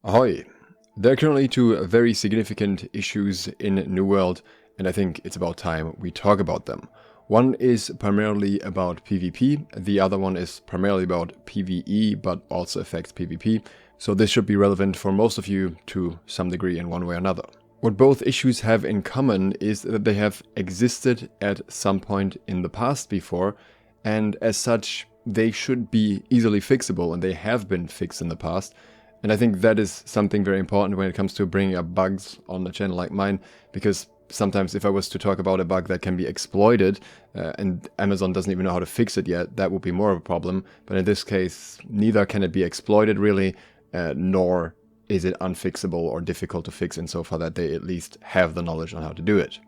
Ahoy! There are currently two very significant issues in New World, and I think it's about time we talk about them. One is primarily about PvP, the other one is primarily about PvE, but also affects PvP, so this should be relevant for most of you to some degree in one way or another. What both issues have in common is that they have existed at some point in the past before, and as such, they should be easily fixable, and they have been fixed in the past. And I think that is something very important when it comes to bringing up bugs on a channel like mine, because sometimes if I was to talk about a bug that can be exploited and Amazon doesn't even know how to fix it yet, that would be more of a problem. But in this case, neither can it be exploited really, nor is it unfixable or difficult to fix insofar that they at least have the knowledge on how to do it.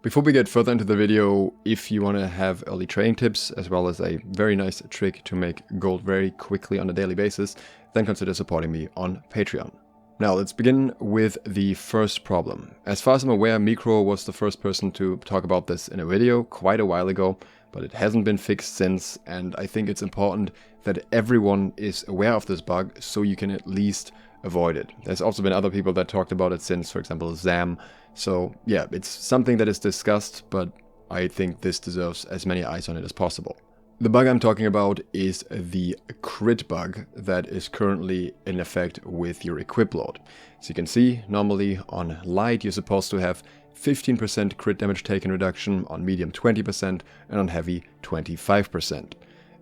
Before we get further into the video, if you want to have early trading tips as well as a very nice trick to make gold very quickly on a daily basis, then consider supporting me on Patreon. Now let's begin with the first problem. As far as I'm aware, Micro was the first person to talk about this in a video quite a while ago, but it hasn't been fixed since, and I think it's important that everyone is aware of this bug so you can at least avoid it. There's also been other people that talked about it since, for example, Zam. So yeah, it's something that is discussed, but I think this deserves as many eyes on it as possible. The bug I'm talking about is the crit bug that is currently in effect with your equip load. So you can see, normally on light you're supposed to have 15% crit damage taken reduction, on medium 20%, and on heavy 25%.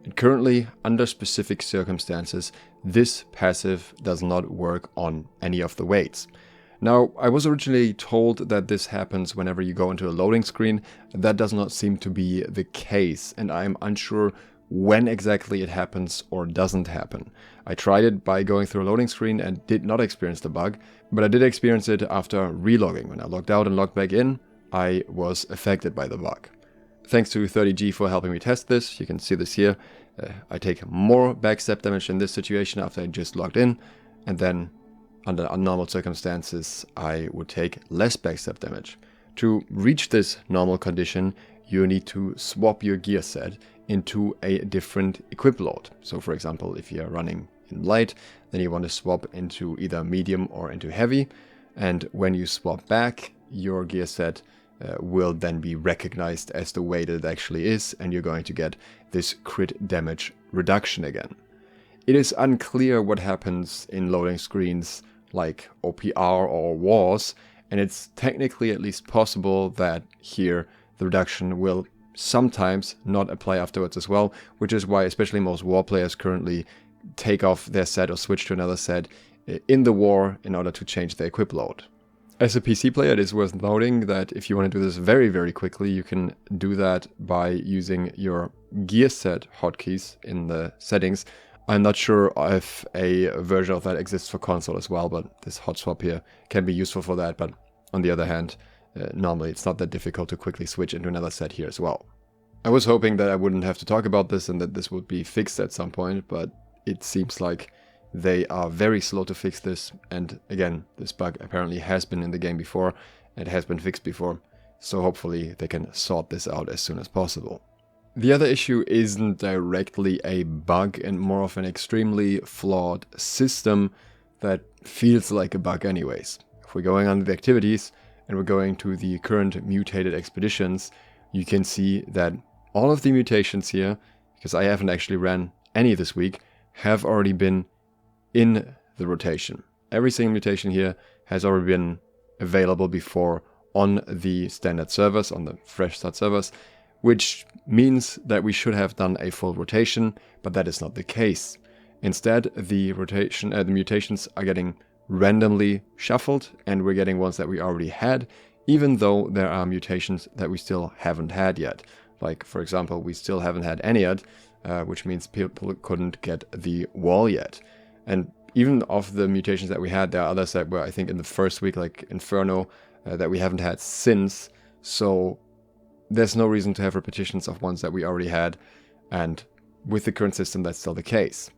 And currently, under specific circumstances, this passive does not work on any of the weights. Now, I was originally told that this happens whenever you go into a loading screen. That does not seem to be the case, and I'm unsure when exactly it happens or doesn't happen. I tried it by going through a loading screen and did not experience the bug, but I did experience it after relogging. When I logged out and logged back in, I was affected by the bug. Thanks to 30G for helping me test this. You can see this here. I take more backstep damage in this situation after I just logged in, and then under normal circumstances I would take less backstep damage. To reach this normal condition, you need to swap your gear set into a different equip load. So for example, if you're running in light, then you want to swap into either medium or into heavy, and when you swap back, your gear set will then be recognized as the way that it actually is, and you're going to get this crit damage reduction again. It is unclear what happens in loading screens like OPR or wars, and it's technically at least possible that here the reduction will sometimes not apply afterwards as well, which is why especially most war players currently take off their set or switch to another set in the war in order to change their equip load. As a PC player, it is worth noting that if you want to do this very, very quickly, you can do that by using your gear set hotkeys in the settings. I'm not sure if a version of that exists for console as well, but this hot swap here can be useful for that. But on the other hand, normally it's not that difficult to quickly switch into another set here as well. I was hoping that I wouldn't have to talk about this and that this would be fixed at some point, but it seems like they are very slow to fix this, and again, this bug apparently has been in the game before, and has been fixed before, so hopefully they can sort this out as soon as possible. The other issue isn't directly a bug and more of an extremely flawed system that feels like a bug anyways. If we're going under the activities and we're going to the current mutated expeditions, you can see that all of the mutations here, because I haven't actually ran any this week, have already been in the rotation. Every single mutation here has already been available before on the standard servers, on the fresh start servers, which means that we should have done a full rotation, but that is not the case. Instead, the mutations are getting randomly shuffled, and we're getting ones that we already had, even though there are mutations that we still haven't had yet. Like, for example, we still haven't had any yet, which means people couldn't get the wall yet. And even of the mutations that we had, there are others that were, I think, in the first week, like Inferno, that we haven't had since. So there's no reason to have repetitions of ones that we already had. And with the current system, that's still the case.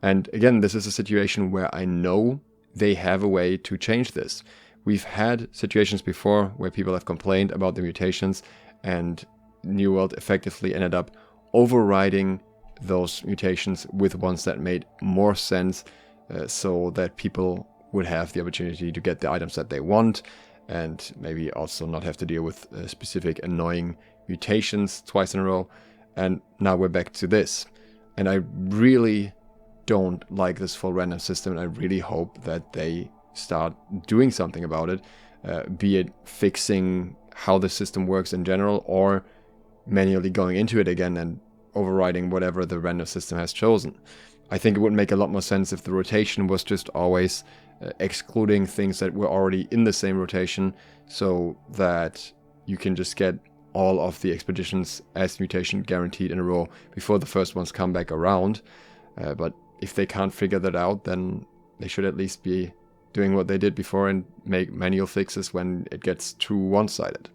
And again, this is a situation where I know they have a way to change this. We've had situations before where people have complained about the mutations, and New World effectively ended up overriding those mutations with ones that made more sense, so that people would have the opportunity to get the items that they want, and maybe also not have to deal with specific annoying mutations twice in a row. And now we're back to this. And I really don't like this full random system, and I really hope that they start doing something about it, be it fixing how the system works in general, or manually going into it again and overriding whatever the random system has chosen. I think it would make a lot more sense if the rotation was just always excluding things that were already in the same rotation, so that you can just get all of the expeditions as mutation guaranteed in a row before the first ones come back around. But if they can't figure that out, then they should at least be doing what they did before and make manual fixes when it gets too one-sided.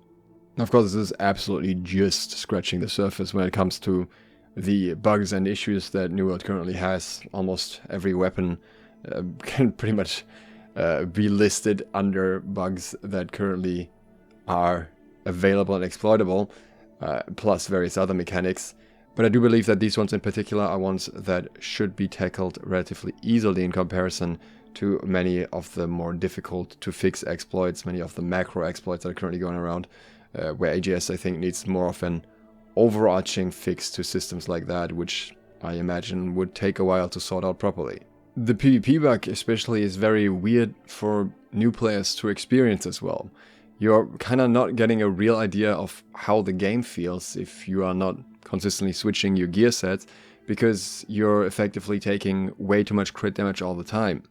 Now, of course, this is absolutely just scratching the surface when it comes to the bugs and issues that New World currently has. Almost every weapon can pretty much be listed under bugs that currently are available and exploitable, plus various other mechanics. But I do believe that these ones in particular are ones that should be tackled relatively easily in comparison to many of the more difficult to fix exploits, many of the macro exploits that are currently going around, where AGS I think needs more of an overarching fix to systems like that, which I imagine would take a while to sort out properly. The PvP bug especially is very weird for new players to experience as well. You're kind of not getting a real idea of how the game feels if you are not consistently switching your gear sets, because you're effectively taking way too much crit damage all the time.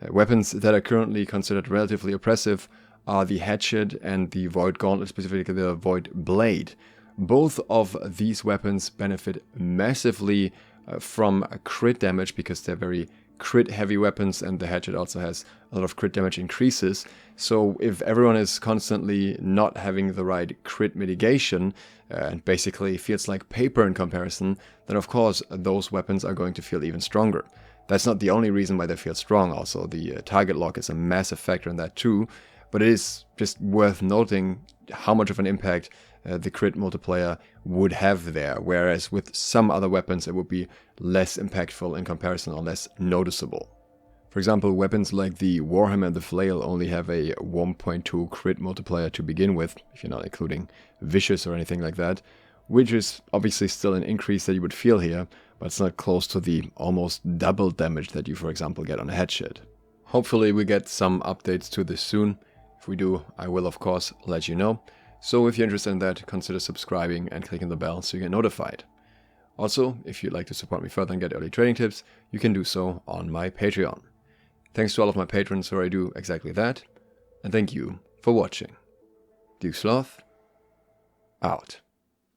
Weapons that are currently considered relatively oppressive are the Hatchet and the Void Gauntlet, specifically the Void Blade. Both of these weapons benefit massively from crit damage because they're very crit heavy weapons, and the Hatchet also has a lot of crit damage increases. So if everyone is constantly not having the right crit mitigation and basically feels like paper in comparison, then of course those weapons are going to feel even stronger. That's not the only reason why they feel strong. Also, the target lock is a massive factor in that too, but it is just worth noting how much of an impact the crit multiplier would have there, whereas with some other weapons it would be less impactful in comparison or less noticeable. For example, weapons like the Warhammer and the Flail only have a 1.2 crit multiplier to begin with, if you're not including Vicious or anything like that, which is obviously still an increase that you would feel here, but it's not close to the almost double damage that you, for example, get on a Hatchet. Hopefully we get some updates to this soon. If we do, I will of course let you know. So if you're interested in that, consider subscribing and clicking the bell so you get notified. Also, if you'd like to support me further and get early trading tips, you can do so on my Patreon. Thanks to all of my patrons who already do exactly that, and thank you for watching. Sloth, out.